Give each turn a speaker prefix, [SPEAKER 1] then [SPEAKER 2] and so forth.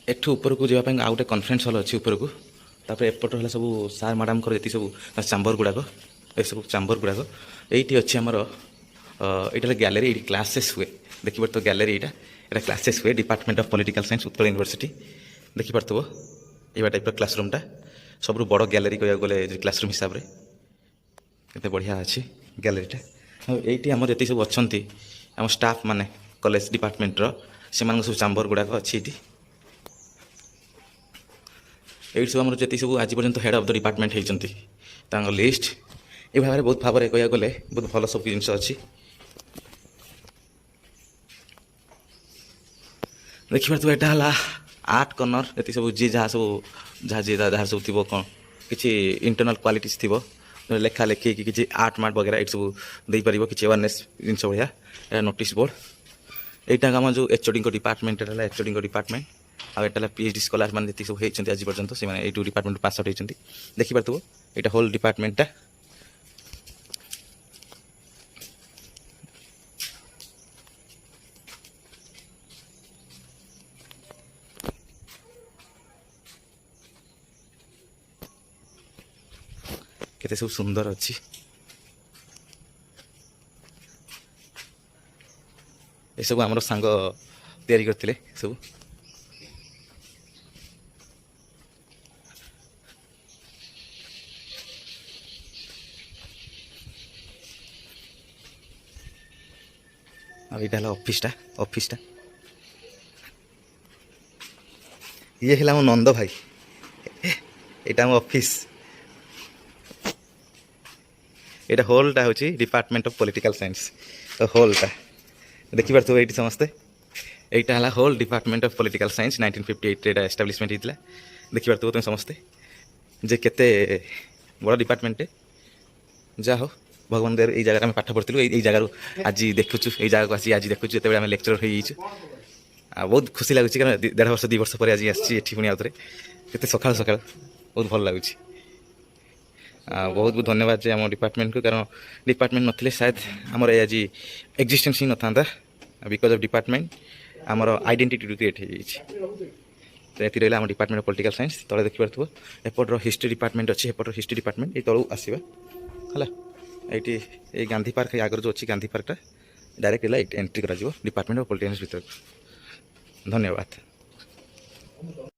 [SPEAKER 1] एठू ऊपर को जावाई आउ गए कन्फरेन्स हल अच्छी ऊपर को तापर एपट है सब सार मैडम ये सब चैम्बर गुड़ाक ये सब चैम्बर गुड़ाक ये अच्छी आमर यहाँ गैलेरी ये क्लासेस हुए देखिए तो गैलेरी यहाँ क्लासेस हुए department of political science Utkal university देखिपो ये टाइप क्लासरूमटा सब बड़ गैलेरी कह गले क्लासरूम हिसाब से केते बढ़िया अच्छी गैलेरीटा ये आम जी सब अच्छा आम स्टाफ माने कॉलेज डिपार्टमेंटर से सब चैम्बर गुड़ाक अच्छी ये सब आम जी सब आज पर्यटन हेड ऑफ द डिपार्टमेंट होती लिस्ट ये भाव में बहुत भाव में कह गले बहुत भल सब जिन अच्छी देखिए तो यहाँ आर्ट कर्नर ये सब जी जहाँ सब जहाँ जी जहाँ सब थी कौन कि इंटरनल क्वालिटीज थी लेखा लेखी कि आर्ट मार्ट वगैरह ये सब दे पार कि अवेयरनेस जिन भाया नोटिस बोर्ड यहाँ आम जो एचओडी डिपार्टमेंट एचओडी डिपार्टमेंट आउ एटा पीएचडी स्कॉलर मान जी सब होती आज पर्यटन से यू डिपार्टमेंट पास आउट होती देखिए यहाँ होल डिपार्टमेंटा केते सब सुंदर अच्छी ये सब आमर सांग तैयारी करते सब यहाँ ऑफिसटा ये है नंद भाई यहाँ ऑफिस ये होलटा हूँ डिपार्टमेंट ऑफ पॉलिटिकल साइंस तो होलटा देखिए तो ये समस्ते यहाँ है whole department of political science 1958 establishment होता देखिए तुम समस्ते जे केते बड़ डिपार्टमेंट जा हो भगवान देव ये जगह पाठ पढ़लु ये जगह आज देखुचु ये जगह को आसी आज देखुचु ये आम लेक्चर हो बहुत खुशी लगुच कारण 1.5 वर्ष 2 वर्ष पर आज आसी पुणी आउे के सका सका बहुत भल लगुच बहुत बहुत धन्यवाद जे आम डिपार्टमेंट को कारण डिपार्टमेंट नथिले शायद आमर आज एक्जिस्टेंस ही न था बिकज ऑफ डिपार्टमेंट आमर आइडेंटिटी क्रिएट हो ये रहा आम डिपार्टमेंट ऑफ पॉलिटिकल साइंस तले देखिपो एपटर हिस्ट्री डिपार्टमेंट अच्छी एपटर हिस्ट्री डिपार्टमेंट ये तलू आसवा है ये गांधी पार्क आगर जो अच्छी गांधी पार्कटा डायरेक्ट एंट्री करा डिपार्टमेंट ऑफ पॉलिटिकल साइंस भर धन्यवाद।